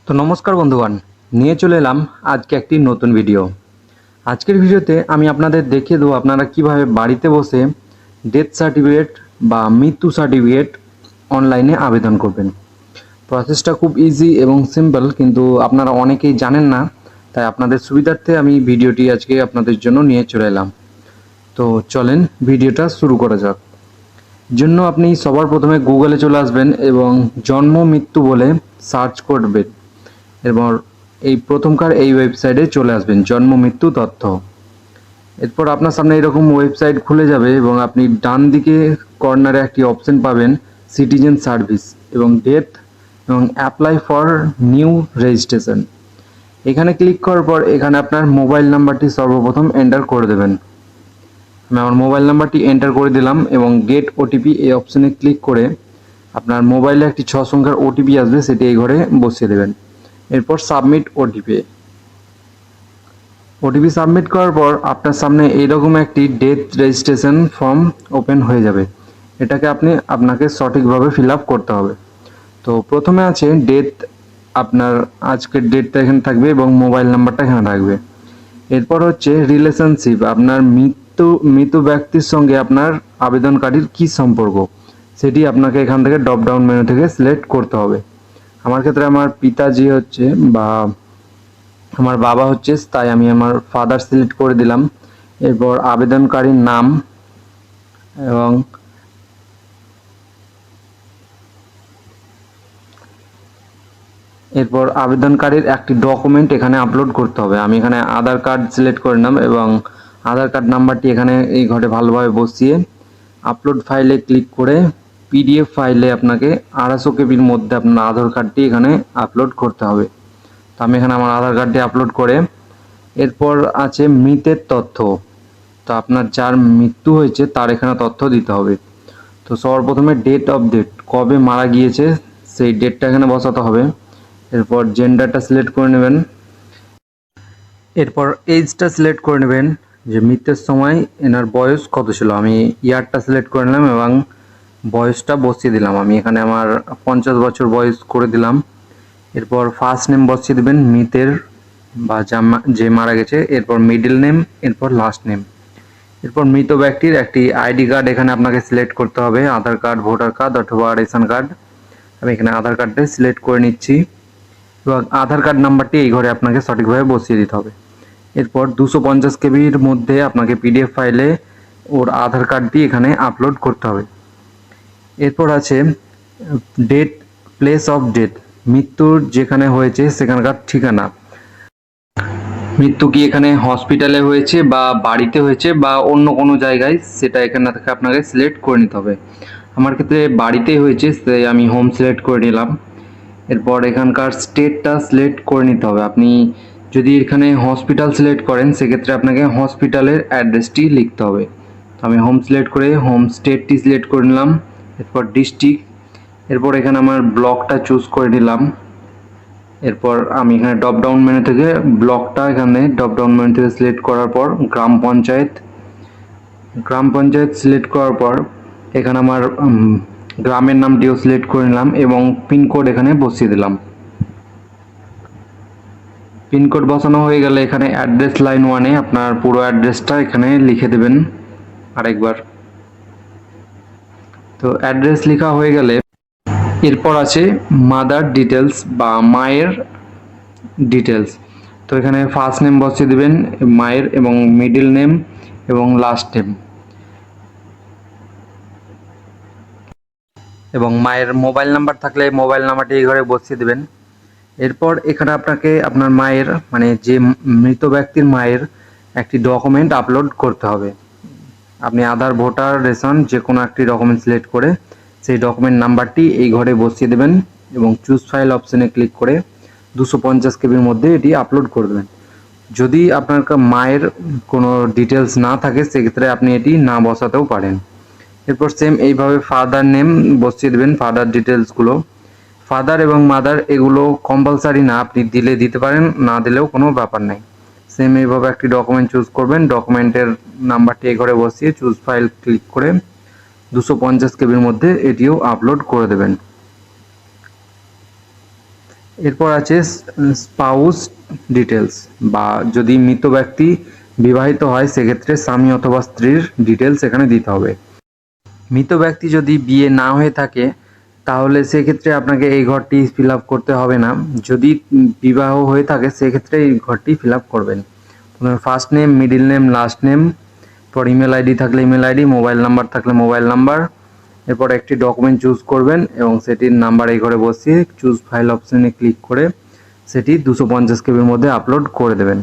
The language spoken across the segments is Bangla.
তো নমস্কার বন্ধুগণ, নিয়ে চলে এলাম আজকে একটি নতুন ভিডিও। আজকের ভিডিওতে আমি আপনাদের দেখিয়ে দেবো আপনারা কিভাবে বাড়িতে বসে ডেথ সার্টিফিকেট বা মৃত্যু সার্টিফিকেট অনলাইনে আবেদন করবেন। প্রসেসটা খুব ইজি এবং সিম্পল, কিন্তু আপনারা অনেকেই জানেন না, তাই আপনাদের সুবিধার্থে আমি ভিডিওটি আজকে আপনাদের জন্য নিয়ে চলে এলাম। তো চলেন ভিডিওটা শুরু করা যাক। জন্য আপনি সবার প্রথমে গুগলে চলে আসবেন এবং জন্ম মৃত্যু বলে সার্চ করবেন এবং এই প্রথমকার এই ওয়েবসাইটে চলে আসবেন, জন্ম মৃত্যু তথ্য। এরপর আপনার সামনে এরকম ওয়েবসাইট খুলে যাবে এবং আপনি ডান দিকে কর্নারে একটি অপশন পাবেন সিটিজেন সার্ভিস এবং ডেথ এবং অ্যাপ্লাই ফর নিউ রেজিস্ট্রেশন। এখানে ক্লিক করার পর এখানে আপনার মোবাইল নাম্বারটি সর্বপ্রথম এন্টার করে দেবেন। আমি আমার মোবাইল নাম্বারটি এন্টার করে দিলাম এবং গেট ওটিপি এই অপশনে ক্লিক করে আপনার মোবাইলে একটি 6 সংখ্যার ওটিপি আসবে, সেটি এই ঘরে বসিয়ে দেবেন। এরপর সাবমিট ওটিপি সাবমিট করার পর আপনার সামনে এইরকম একটি ডেথ রেজিস্ট্রেশন ফর্ম ওপেন হয়ে যাবে। এটাকে আপনাকে সঠিকভাবে ফিল আপ করতে হবে। তো প্রথমে আছে ডেথ, আপনার আজকের ডেটটা এখানে থাকবে এবং মোবাইল নাম্বারটা এখানে থাকবে। এরপর হচ্ছে রিলেশনশিপ, আপনার মৃত ব্যক্তির সঙ্গে আপনার আবেদনকারীর কি সম্পর্ক, সেটি আপনাকে এখান থেকে ড্রপ ডাউন মেনু থেকে সিলেক্ট করতে হবে। আমার ক্ষেত্রে আমার পিতাজি হচ্ছে বা আমার বাবা হচ্ছে, তাই আমি আমার ফাদার সিলেক্ট করে দিলাম। এরপর আবেদনকারীর নাম এবং এরপর আবেদনকারীর একটি ডকুমেন্ট এখানে আপলোড করতে হবে। আমি এখানে আধার কার্ড সিলেক্ট করে নিলাম এবং আধার কার্ড নাম্বারটি এখানে এই ঘরে ভালোভাবে বসিয়ে আপলোড ফাইলে ক্লিক করে পিডিএফ ফাইলে আপনাকে 250 কেবির মধ্যে আপনার আধার কার্ডটি এখানে আপলোড করতে হবে। তো আমি এখানে আমার আধার কার্ডটি আপলোড করে এরপর আছে মৃতের তথ্য। তো আপনার যার মৃত্যু হয়েছে তার এখানে তথ্য দিতে হবে। তো সর্বপ্রথমে ডেট অফ ডেথ, কবে মারা গিয়েছে সেই ডেটটা এখানে বসাতে হবে। এরপর জেন্ডারটা সিলেক্ট করে নেবেন। এরপর এজটা সিলেক্ট করে নেবেন যে মৃত্যুর সময় এনার বয়স কত ছিল। আমি ইয়ারটা সিলেক্ট করে নিলাম এবং বয়সটা বসিয়ে দিলাম। আমি এখানে আমার 50 বছর বয়স করে দিলাম। এরপর ফার্স্ট নেম বসিয়ে দেবেন মৃতের বা যে মারা গেছে, এরপর মিডল নেম, এরপর লাস্ট নেম। এরপর মৃত ব্যক্তির একটি আইডি কার্ড এখানে আপনাকে সিলেক্ট করতে হবে, আধার কার্ড, ভোটার কার্ড অথবা রেশন কার্ড। আমি এখানে আধার কার্ডটা সিলেক্ট করে নিচ্ছি এবং আধার কার্ড নাম্বারটি এই ঘরে আপনাকে সঠিকভাবে বসিয়ে দিতে হবে। এরপর 250 কেবির মধ্যে আপনাকে পিডিএফ ফাইলে ওর আধার কার্ডটি এখানে আপলোড করতে হবে। এরপর আছে ডেট, প্লেস অফ ডেথ, মৃত্যুর যেখানে হয়েছে সেখানকার ঠিকানা। মৃত্যু কি এখানে হসপিটালে হয়েছে বা বাড়িতে হয়েছে বা অন্য কোনো জায়গায়, সেটা এখানে থেকে আপনাকে সিলেক্ট করে নিতে হবে। আমার ক্ষেত্রে বাড়িতেই হয়েছে, তাই আমি হোম সিলেক্ট করে নিলাম। এরপর এখানকার স্টেটটা সিলেক্ট করে নিতে হবে। আপনি যদি এখানে হসপিটাল সিলেক্ট করেন সেক্ষেত্রে আপনাকে হসপিটালের অ্যাড্রেসটি লিখতে হবে। তো আমি হোম সিলেক্ট করে হোম স্টেটটি সিলেক্ট করে নিলাম। এরপর ডিস্ট্রিক্ট, এরপর এখানে আমার ব্লকটা চুজ করে নিলাম। এরপর আমি এখানে ড্রপ ডাউন মেনু থেকে ব্লকটা এখানে ড্রপ ডাউন মেনু থেকে সিলেক্ট করার পর গ্রাম পঞ্চায়েত সিলেক্ট করার পর এখানে আমার গ্রামের নামটিও সিলেক্ট করে নিলাম এবং পিনকোড এখানে বসিয়ে দিলাম। পিনকোড বসানো হয়ে গেলে এখানে অ্যাড্রেস লাইন 1-এ আপনার পুরো অ্যাড্রেসটা এখানে লিখে দেবেন আরেকবার। তো অ্যাড্রেস লেখা হয়ে গেলে এরপর আছে মাদার ডিটেলস বা মায়ের ডিটেলস। তো এখানে ফার্স্ট নেম বসিয়ে দেবেন মায়ের এবং মিডল নেম এবং লাস্ট নেম, এবং মায়ের মোবাইল নাম্বার থাকলে মোবাইল নাম্বারটি এই ঘরে বসিয়ে দেবেন। এরপর এখানে আপনাকে আপনার মায়ের মানে যে মৃত ব্যক্তির মায়ের একটি ডকুমেন্ট আপলোড করতে হবে। আপনি আধার, ভোটার, রেশন যে কোনো একটি ডকুমেন্ট সিলেক্ট করে সেই ডকুমেন্ট নাম্বারটি এই ঘরে বসিয়ে দেবেন এবং চুজ ফাইল অপশানে ক্লিক করে 250 কেবির মধ্যে এটি আপলোড করে দেবেন। যদি আপনার মায়ের কোনো ডিটেলস না থাকে সেক্ষেত্রে আপনি এটি না বসাতেও পারেন। এরপর সেম এইভাবে ফাদার নেম বসিয়ে দেবেন, ফাদার ডিটেলসগুলো। ফাদার এবং মাদার এগুলো কম্পালসারি না, আপনি দিলে দিতে পারেন, না দিলেও কোনো ব্যাপার নাই। সেম এইভাবে একটি ডকুমেন্ট চুজ করবেন, ডকুমেন্টের নাম্বারটি এই ঘরে বসিয়ে চুজ ফাইল ক্লিক করে 250 কেবির মধ্যে এটিও আপলোড করে দেবেন। এরপর আছে স্পাউস ডিটেলস, বা যদি মৃত ব্যক্তি বিবাহিত হয় সেক্ষেত্রে স্বামী অথবা স্ত্রীর ডিটেলস এখানে দিতে হবে। মৃত ব্যক্তি যদি বিয়ে না হয়ে থাকে তাহলে সেক্ষেত্রে আপনাকে এই ঘরটি ফিল আপ করতে হবে না। যদি বিবাহ হয়ে থাকে সেক্ষেত্রে এই ঘরটি ফিল আপ করবেন। First name, middle name, last name, পর ইমেল আইডি থাকলে ইমেল আইডি, মোবাইল নাম্বার থাকলে মোবাইল নাম্বার। এরপর একটি ডকুমেন্ট চুজ করবেন এবং সেটির নাম্বার এই ঘরে বসিয়ে চুজ ফাইল অপশনে ক্লিক করে সেটি 250 কেবির মধ্যে আপলোড করে দেবেন।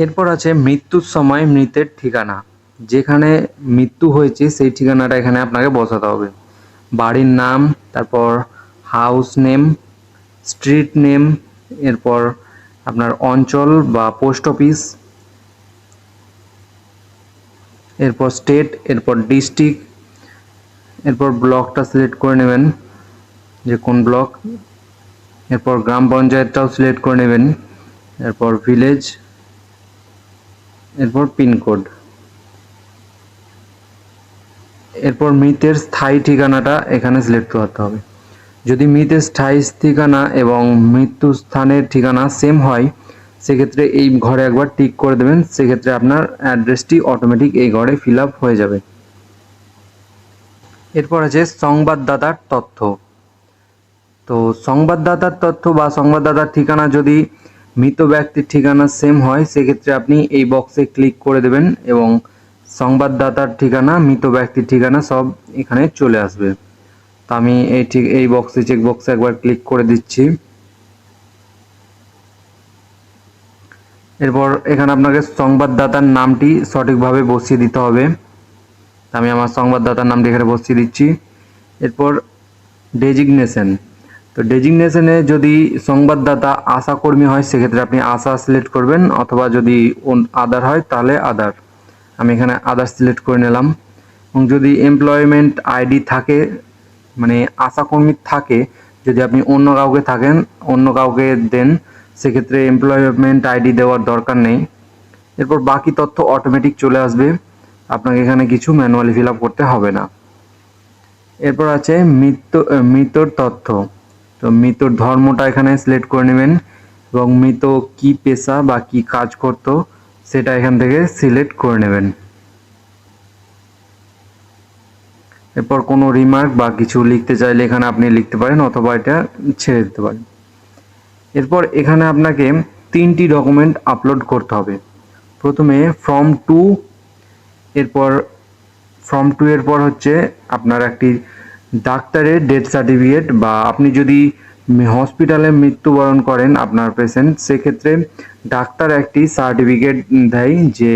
এরপর আছে মৃত্যুর সময় মৃতের ঠিকানা, যেখানে মৃত্যু হয়েছে সেই ঠিকানাটা এখানে আপনাকে বসাতে হবে। বাড়ির নাম, তারপর হাউস নেম, স্ট্রিট নেম, এরপর আপনার অঞ্চল বা পোস্ট অফিস, এরপর স্টেট, এরপর ডিস্ট্রিক্ট, এরপর ব্লকটা সিলেক্ট করে নেবেন যে কোন ব্লক, এরপর গ্রাম পঞ্চায়েতটাও সিলেক্ট করে নেবেন, এরপর ভিলেজ, এরপর পিনকোড। এরপর মৃতের স্থায়ী ঠিকানাটা এখানে সিলেক্ট করতে হবে। যদি মৃতের স্থায়ী ঠিকানা এবং মৃত্যু স্থানের ঠিকানা সেম হয় সেক্ষেত্রে এই ঘরে একবার টিক করে দেবেন, সেক্ষেত্রে আপনার অ্যাড্রেসটি অটোমেটিক এই ঘরে ফিল আপ হয়ে যাবে। এরপর আছে সংবাদদাতার তথ্য। তো সংবাদদাতার তথ্য বা সংবাদদাতার ঠিকানা যদি মৃত ব্যক্তির ঠিকানা সেম হয় সেক্ষেত্রে আপনি এই বক্সে ক্লিক করে দেবেন এবং সংবাদদাতার ঠিকানা, মৃত ব্যক্তির ঠিকানা সব এখানে চলে আসবে। তো আমি এই বক্সে, চেক বক্সে একবার ক্লিক করে দিচ্ছি। এরপর এখানে আপনাকে সংবাদদাতার নামটি সঠিকভাবে বসিয়ে দিতে হবে। আমি আমার সংবাদদাতার নামটি এখানে বসিয়ে দিচ্ছি। এরপর ডেজিগনেশন, তো ডেজিগনেশনে যদি সংবাদদাতা আশাকর্মী হয় সেক্ষেত্রে আপনি আশা সিলেক্ট করবেন, অথবা যদি আদার হয় তাহলে আদার। আমি এখানে আদার সিলেক্ট করে নিলাম। এবং যদি এমপ্লয়মেন্ট আইডি থাকে, মানে আশাকর্মী থাকে, যদি আপনি অন্য কাউকে থাকেন, অন্য কাউকে দেন, সেক্ষেত্রে এমপ্লয়মেন্ট আইডি দেওয়ার দরকার নেই। এরপর বাকি তথ্য অটোমেটিক চলে আসবে, আপনাকে এখানে কিছু ম্যানুয়ালি ফিল আপ করতে হবে না। এরপর আছে মৃতর তথ্য। তো মৃতর ধর্মটা এখানে সিলেক্ট করে নেবেন এবং মৃত কি পেশা বা কি কাজ করত সেটা এখান থেকে সিলেক্ট করে নেবেন। এরপর কোনো রিমার্ক বা কিছু লিখতে চাইলে এখানে আপনি লিখতে পারেন, অথবা এটা ছেড়ে দিতে পারেন। এরপর এখানে আপনাকে 3টি ডকুমেন্ট আপলোড করতে হবে। প্রথমে ফর্ম 2, এরপর ফর্ম 2 এর পর হচ্ছে আপনার একটি ডাক্তারের ডেথ সার্টিফিকেট, বা আপনি যদি হসপিটালে মৃত্যুবরণ করেন আপনার পেশেন্ট, সেক্ষেত্রে ডাক্তার একটি সার্টিফিকেট দেয় যে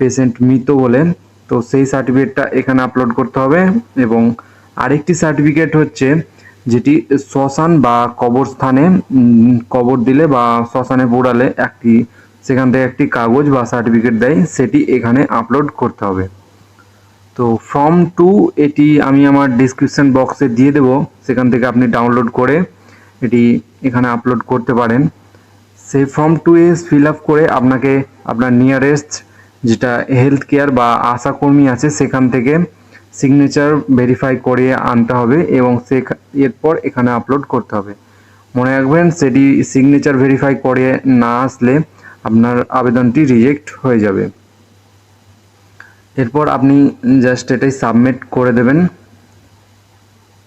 পেশেন্ট মৃত বলেন, তো সেই সার্টিফিকেটটা এখানে আপলোড করতে হবে। এবং আরেকটি সার্টিফিকেট হচ্ছে যেটি শ্মশান বা কবরস্থানে কবর দিলে বা শ্মশানে পোড়ালে সেখান থেকে একটি কাগজ বা সার্টিফিকেট দেয়, সেটি এখানে আপলোড করতে হবে। তো ফর্ম 2 এটি আমি আমার ডিসক্রিপশন বক্সে দিয়ে দেব, সেখান থেকে আপনি ডাউনলোড করে এটি এখানে আপলোড করতে পারেন। সেই ফর্ম 2 এ ফিল আপ করে আপনাকে আপনার নিয়ারেস্ট যেটা হেলথ কেয়ার বা আশাকর্মী আছে সেখান থেকে সিগনেচার ভেরিফাই করে আনতে হবে এবং এরপর এখানে আপলোড করতে হবে। মনে রাখবেন, সেটি সিগনেচার ভেরিফাই করে না আসলে আপনার আবেদনটি রিজেক্ট হয়ে যাবে। এরপর আপনি জাস্ট এটাই সাবমিট করে দেবেন।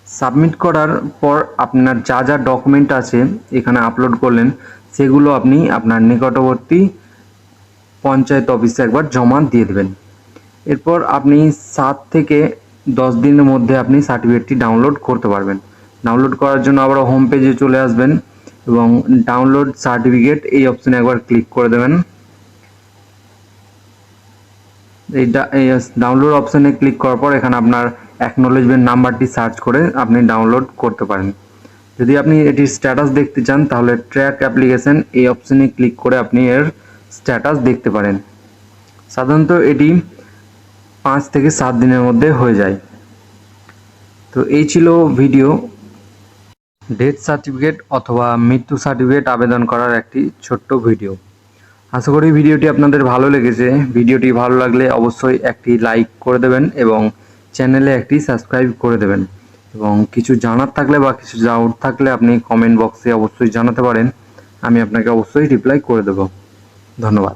সাবমিট করার পর আপনার যা যা ডকুমেন্ট আছে এখানে আপলোড করলেন সেগুলো আপনি আপনার নিকটবর্তী পঞ্চায়েত অফিসে একবার জমা দিয়ে দেবেন। এরপর আপনি 7 থেকে 10 দিনের মধ্যে আপনি সার্টিফিকেটটি ডাউনলোড করতে পারবেন। ডাউনলোড করার জন্য আবার হোম পেজে চলে আসবেন এবং ডাউনলোড সার্টিফিকেট এই অপশনে একবার ক্লিক করে দেবেন। এই ডাউনলোড অপশনে ক্লিক করার পর এখানে আপনার অ্যাকনোলেজমেন্ট নাম্বারটি সার্চ করে আপনি ডাউনলোড করতে পারেন। যদি আপনি এটির স্ট্যাটাস দেখতে চান তাহলে ট্র্যাক অ্যাপ্লিকেশন এই অপশনে ক্লিক করে আপনি এর স্ট্যাটাস দেখতে পারেন। সাধারণত এটি 5 থেকে 7 দিনের মধ্যে হয়ে যায়। তো এই ছিল ভিডিও ডেথ সার্টিফিকেট অথবা মৃত্যু সার্টিফিকেট আবেদন করার একটি ছোট্ট ভিডিও। আশা করি ভিডিওটি আপনাদের ভালো লেগেছে। ভিডিওটি ভালো লাগলে অবশ্যই একটি লাইক করে দেবেন এবং চ্যানেলে একটি সাবস্ক্রাইব করে দেবেন এবং কিছু জানার থাকলে বা কিছু ডাউট থাকলে আপনি কমেন্ট বক্সে অবশ্যই জানাতে পারেন, আমি আপনাকে অবশ্যই রিপ্লাই করে দেব। ধন্যবাদ।